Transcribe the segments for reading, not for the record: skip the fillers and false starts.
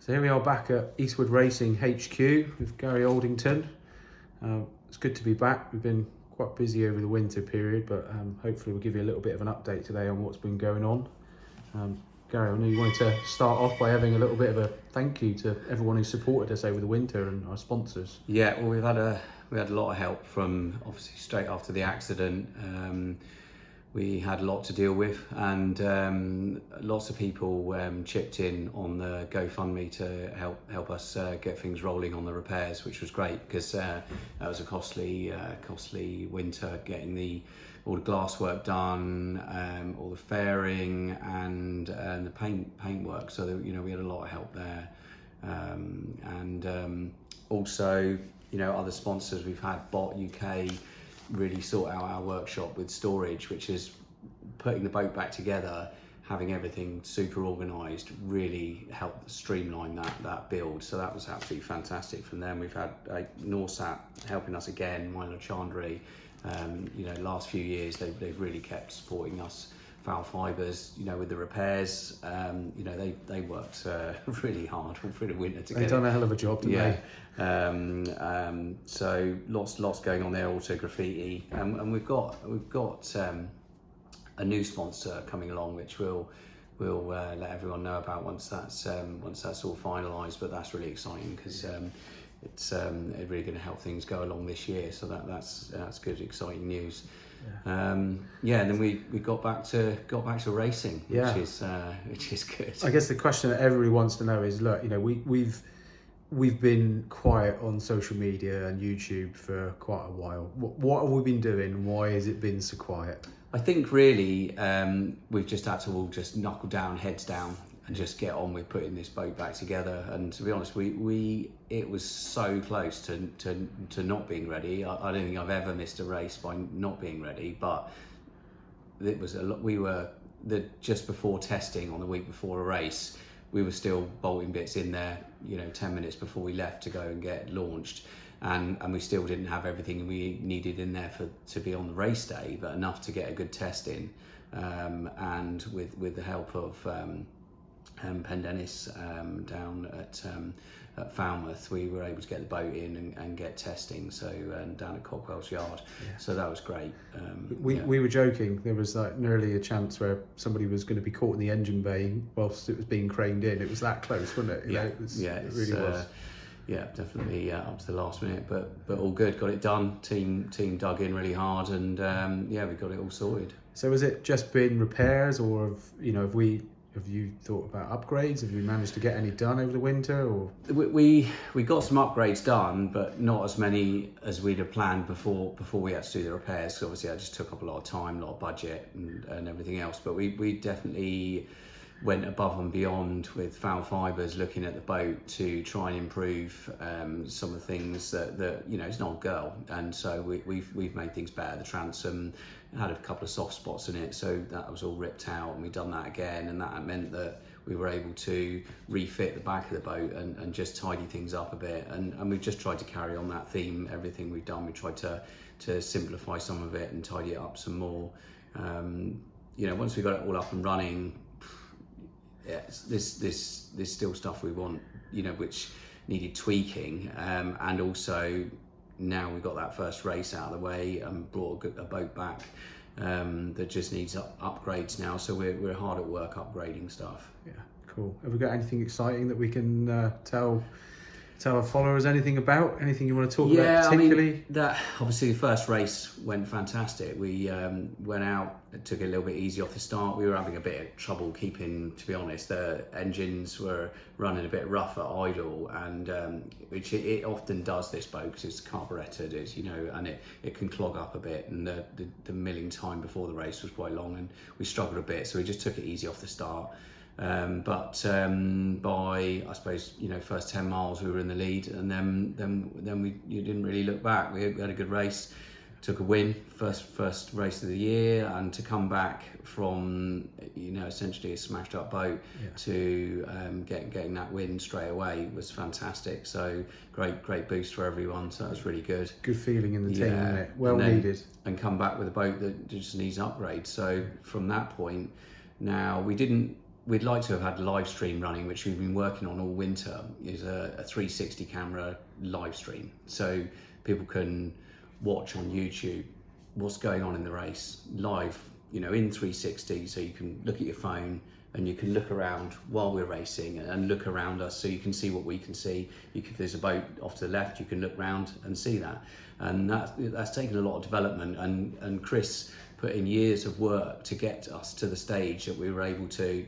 So here we are back at Eastwood Racing HQ with Gary Aldington. It's good to be back. We've been quite busy over the winter period, but hopefully we'll give you a little bit of an update today on what's been going on. Gary, I know you wanted to start off by having a little bit of a thank you to everyone who supported us over the winter and our sponsors. Yeah, well, we had a lot of help from obviously straight after the accident. We had a lot to deal with, and lots of people chipped in on the GoFundMe to help us get things rolling on the repairs, which was great because that was a costly winter, getting all the glass work done, all the fairing, and the paint work. So that, we had a lot of help there, and also other sponsors. We've had Bott UK really sort out our workshop with storage, which is putting the boat back together, having everything super organised, really helped streamline that build. So that was absolutely fantastic from them. We've had Norsap helping us again, Mylor Chandlery. Last few years they've really kept supporting us. Fal Fibres, with the repairs, they worked really hard through the winter to They've done a hell of a job, didn't they? So lots going on there. Also Graffiti, and we've got a new sponsor coming along, which we'll let everyone know about once that's all finalised. But that's really exciting because it's really going to help things go along this year. So that's good, exciting news. And then we got back to racing, which is good. I guess the question that everybody wants to know is, look, we've been quiet on social media and YouTube for quite a while. What have we been doing? Why has it been so quiet? I think really we've just had to all just knuckle down, heads down, and just get on with putting this boat back together. And to be honest, it was so close to not being ready. I don't think I've ever missed a race by not being ready, but it was a lot. We were just before testing on the week before a race, we were still bolting bits in there, 10 minutes before we left to go and get launched. And we still didn't have everything we needed in there to be on the race day, but enough to get a good test in. And with the help of Pendennis down at Falmouth, we were able to get the boat in and get testing. So down at Cockwell's Yard, so that was great. We were joking. There was nearly a chance where somebody was going to be caught in the engine bay whilst it was being craned in. It was that close, wasn't it? It really was. Yeah, definitely up to the last minute, but all good. Got it done. Team dug in really hard, and we got it all sorted. So has it just been repairs, or have you thought about upgrades? Have you managed to get any done over the winter? Or we got some upgrades done, but not as many as we'd have planned before we had to do the repairs. So obviously, that just took up a lot of time, a lot of budget, and everything else. But we definitely went above and beyond with Fal Fibres, looking at the boat to try and improve some of the things that it's an old girl, and so we've made things better. The transom had a couple of soft spots in it, so that was all ripped out, and we've done that again, and that meant that we were able to refit the back of the boat and just tidy things up a bit, and we've just tried to carry on that theme. Everything we've done, we tried to simplify some of it and tidy it up some more. Once we got it all up and running, there's still stuff we want, which needed tweaking, and also now we've got that first race out of the way and brought a boat back that just needs upgrades now. So we're hard at work upgrading stuff. Yeah, cool. Have we got anything exciting that we can tell our followers anything about? Anything you want to talk about particularly? That obviously the first race went fantastic. We went out, it took it a little bit easy off the start. We were having a bit of trouble keeping, to be honest, the engines were running a bit rough at idle, and which it often does, this boat, because it's carburetted, and it can clog up a bit, and the milling time before the race was quite long, and we struggled a bit, so we just took it easy off the start. But by, I suppose, first 10 miles we were in the lead, and then you didn't really look back. We had a good race, took a win, first race of the year, and to come back from essentially a smashed up boat to getting that win straight away was fantastic. So great boost for everyone. So that was really good. Good feeling in the team, isn't it? Well needed. And come back with a boat that just needs upgrades. So from that point, now we didn't we'd like to have had live stream running, which we've been working on all winter, is a 360 camera live stream. So people can watch on YouTube what's going on in the race live, in 360. So you can look at your phone and you can look around while we're racing and look around us, so you can see what we can see. If there's a boat off to the left, you can look round and see that. And that's taken a lot of development, and Chris put in years of work to get us to the stage that we were able to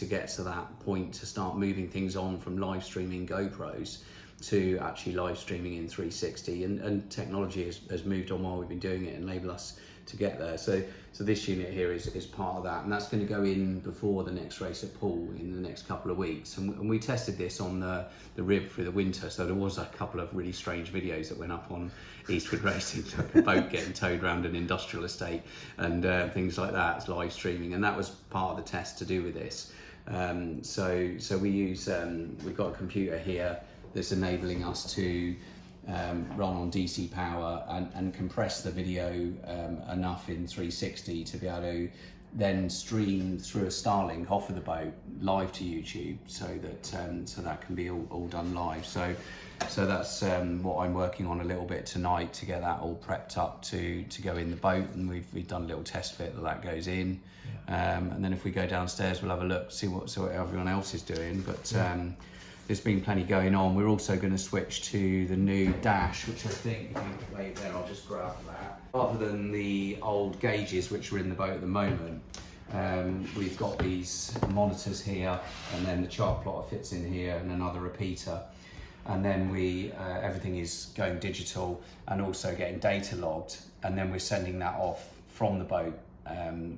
get to that point, to start moving things on from live streaming GoPros to actually live streaming in 360, and technology has moved on while we've been doing it and enabled us to get there. So this unit here is part of that, and that's going to go in before the next race at Poole in the next couple of weeks. And we tested this on the rib through the winter, so there was a couple of really strange videos that went up on Eastwood Racing, like a boat getting towed around an industrial estate and things like that. It's live streaming, and that was part of the test to do with this. So we use we've got a computer here that's enabling us to run on DC power and compress the video enough in 360 to be able to then stream through a Starlink off of the boat live to YouTube, so that can be all done live. So that's what I'm working on a little bit tonight, to get that all prepped up to go in the boat, and we've done a little test fit that goes in. And then if we go downstairs, we'll have a look, see what everyone else is doing. But there's been plenty going on. We're also going to switch to the new dash, which I think, if you wait there, I'll just grab that. Rather than the old gauges which are in the boat at the moment, we've got these monitors here, and then the chart plotter fits in here, and another repeater. And then everything is going digital and also getting data logged, and then we're sending that off from the boat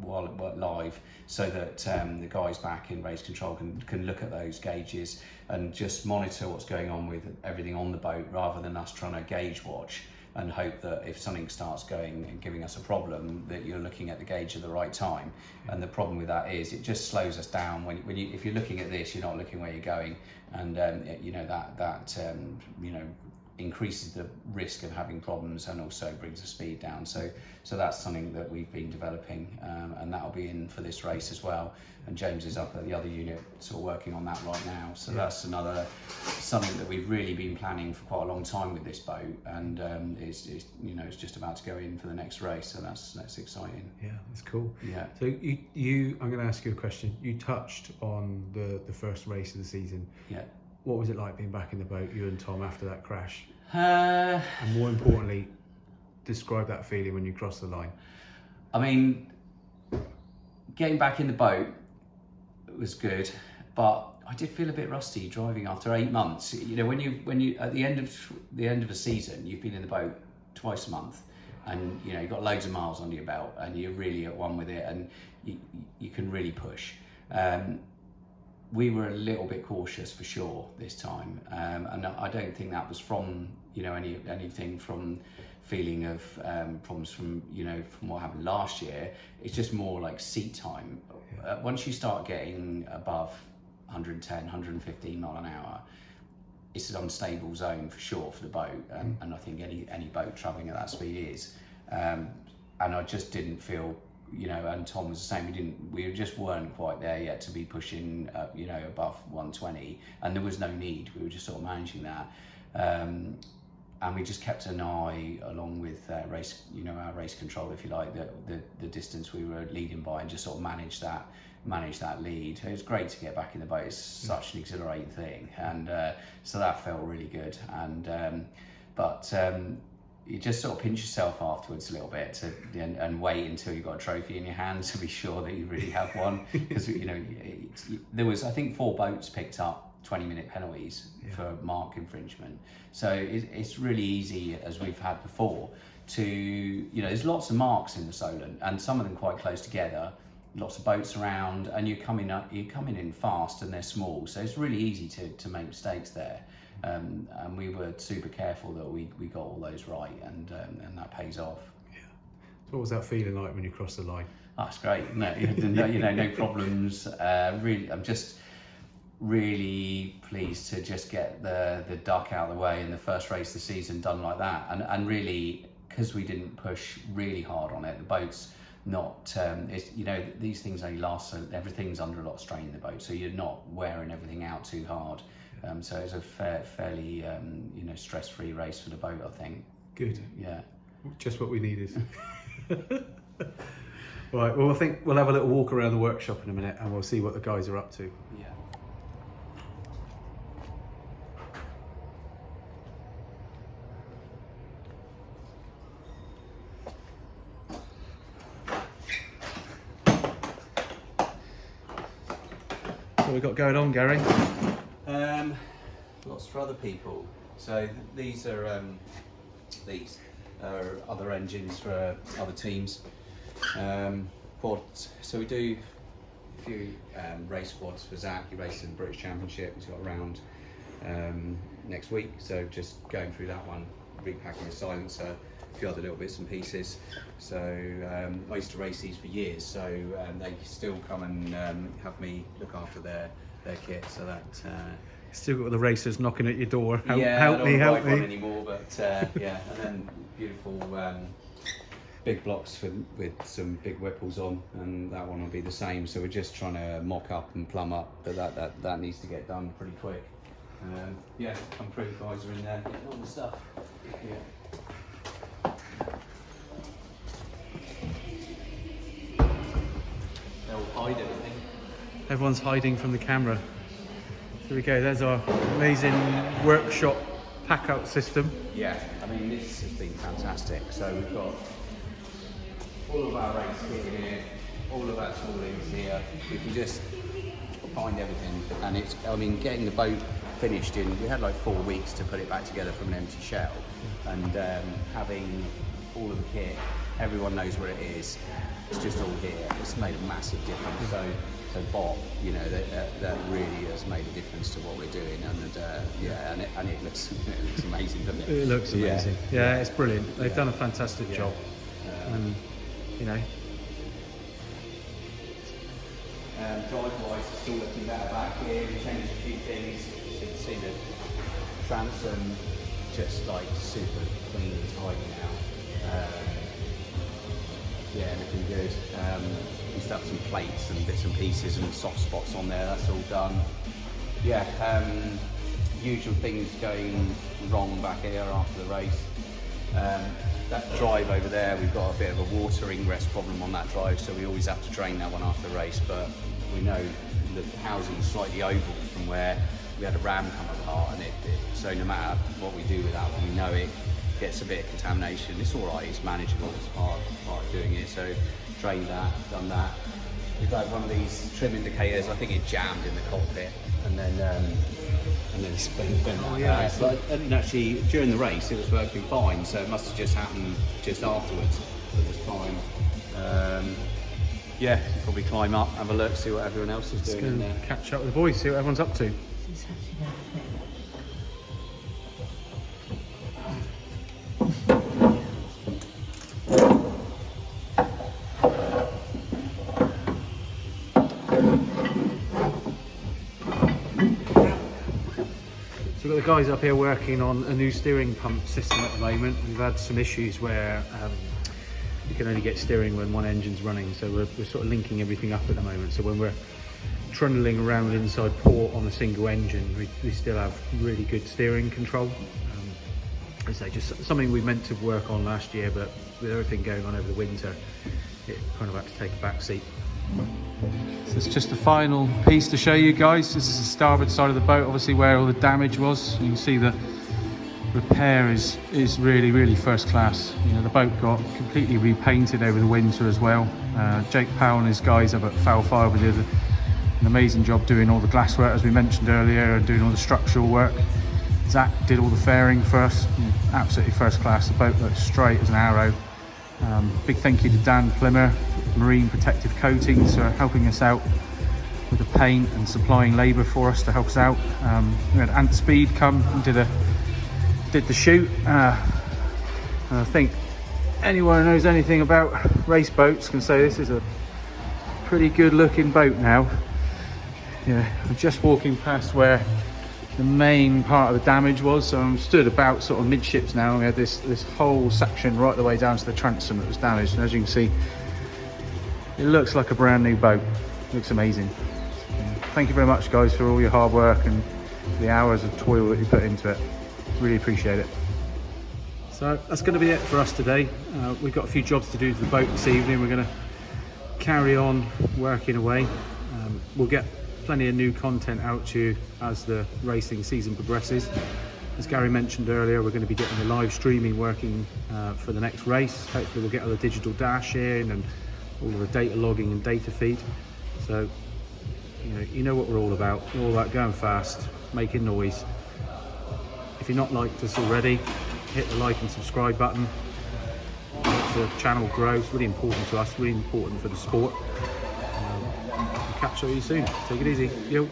while live, so that the guys back in race control can look at those gauges and just monitor what's going on with everything on the boat, rather than us trying to gauge watch and hope that if something starts going and giving us a problem, that you're looking at the gauge at the right time. And the problem with that is it just slows us down. If you're looking at this, you're not looking where you're going, and that increases the risk of having problems, and also brings the speed down. So that's something that we've been developing, and that'll be in for this race as well. And James is up at the other unit sort of working on that right now. So that's something that we've really been planning for quite a long time with this boat, and it's just about to go in for the next race. So that's exciting. Yeah, that's cool. Yeah. So I'm going to ask you a question. You touched on the first race of the season. Yeah. What was it like being back in the boat, you and Tom, after that crash? And more importantly, describe that feeling when you crossed the line. I mean, getting back in the boat was good, but I did feel a bit rusty driving after 8 months. When you at the end of a season, you've been in the boat twice a month, and you've got loads of miles under your belt, and you're really at one with it, and you can really push. We were a little bit cautious for sure this time, and I don't think that was from anything from feeling of problems from what happened last year. It's just more like seat time. Once you start getting above 110, 115 mile an hour, it's an unstable zone for sure for the boat, and I think any boat travelling at that speed is. And I just didn't feel. And Tom was the same. We just weren't quite there yet to be pushing, above 120, and there was no need. We were just sort of managing that, and we just kept an eye along with our race control, if you like, the distance we were leading by, and just sort of manage that lead. It was great to get back in the boat. It's such an exhilarating thing, and so that felt really good. And you just sort of pinch yourself afterwards a little bit and wait until you've got a trophy in your hand to be sure that you really have one. Because there was, I think, 4 boats picked up 20-minute penalties for mark infringement. So it's really easy, as we've had before, to there's lots of marks in the Solent, and some of them quite close together. Lots of boats around, and you're coming in fast, and they're small. So it's really easy to make mistakes there. And we were super careful that we got all those right, and that pays off. Yeah. So what was that feeling like when you crossed the line? That's great. No problems. Really, I'm just really pleased to just get the duck out of the way in the first race of the season done like that, and really, because we didn't push really hard on it, the boat's not it's, you know, these things only last, so everything's under a lot of strain in the boat, so you're not wearing everything out too hard. So it's a fairly you know, stress-free race for the boat, I think. Good. Yeah. Just what we needed. Right, well, I think we'll have a little walk around the workshop in a minute and we'll see what the guys are up to. Yeah. What we got going on, Gary? Lots for other people. So these are other engines for other teams. Quads. So we do a few race quads for Zach. He races in the British Championship. He's got a round next week. So just going through that one, repacking the silencer, a few other little bits and pieces. So I used to race these for years. So they still come and have me look after their kit. So that. Still got the racers knocking at your door. Help I don't me, help me. One anymore, but yeah, and then beautiful big blocks with some big whipples on, and that one will be the same. So we're just trying to mock up and plumb up, but that needs to get done pretty quick. Yeah, come through, guys are in there getting all the stuff. Yeah. They'll hide everything. Everyone's hiding from the camera. Here we go, there's our amazing workshop pack-out system. Yeah, I mean, this has been fantastic. So we've got all of our race kit here, all of our toolings here. We can just find everything, and it's, I mean, getting the boat finished we had like 4 weeks to put it back together from an empty shell, and having all of the kit, everyone knows where it is. It's just all here. It's made a massive difference. So Bott, you know, that really has made a difference to what we're doing, and yeah, and it looks amazing, doesn't it? It looks amazing. Yeah, it's brilliant. They've done a fantastic job, and you know. Drive-wise, it's still looking better back here. We changed a few things. You can see the transom just like super clean and tidy now. Yeah, looking good. We still have some plates and bits and pieces and soft spots on there. That's all done. Yeah, usual things going wrong back here after the race. That drive over there, we've got a bit of a water ingress problem on that drive, so we always have to drain that one after the race. But we know the housing is slightly oval from where we had a ram come apart, and so no matter what we do with that one, we know it gets a bit of contamination. It's all right, it's manageable, it's part of doing it. So drained that, done that. We've had one of these trim indicators, I think it jammed in the cockpit, and then it's been like that. But and actually during the race it was working fine, so it must have just happened just afterwards. It was fine. Yeah, probably climb up, have a look, see what everyone else is doing in there. Catch up with the boys, see what everyone's up to. So we've got the guys up here working on a new steering pump system at the moment. We've had some issues where you can only get steering when one engine's running, so we're sort of linking everything up at the moment. So when we're trundling around inside port on a single engine, we still have really good steering control. As I say, just something we meant to work on last year, but with everything going on over the winter, it kind of had to take a back seat. So it's just the final piece to show you guys. This is the starboard side of the boat, obviously where all the damage was. You can see the repair is really, really first class. You know, the boat got completely repainted over the winter as well. Jake Powell and his guys up at Fal Fibres did an amazing job doing all the glasswork, as we mentioned earlier, and doing all the structural work. Zach did all the fairing for us, absolutely first class. The boat looks straight as an arrow. Big thank you to Dan Plimmer, Marine Protective Coatings, for helping us out with the paint and supplying labour for us to help us out. We had Ant Speed come and did the shoot. And I think anyone who knows anything about race boats can say this is a pretty good looking boat now. Yeah, I'm just walking past where the main part of the damage was, so I'm stood about sort of midships now. We had this whole section right the way down to the transom that was damaged, and as you can see, It looks like a brand new boat. Looks amazing. Thank you very much, guys, for all your hard work and the hours of toil that you put into it. Really appreciate it. So that's going to be it for us today. We've got a few jobs to do to the boat this evening. We're going to carry on working away. We'll get plenty of new content out to you as the racing season progresses. As Gary mentioned earlier, we're going to be getting the live streaming working for the next race. Hopefully we'll get all the digital dash in and all of the data logging and data feed. So you know what we're all about. We're all about going fast, making noise. If you're not liked us already, hit the like and subscribe button. Helps the channel grow. It's really important to us, really important for the sport. Catch you soon. Take it easy. Yo.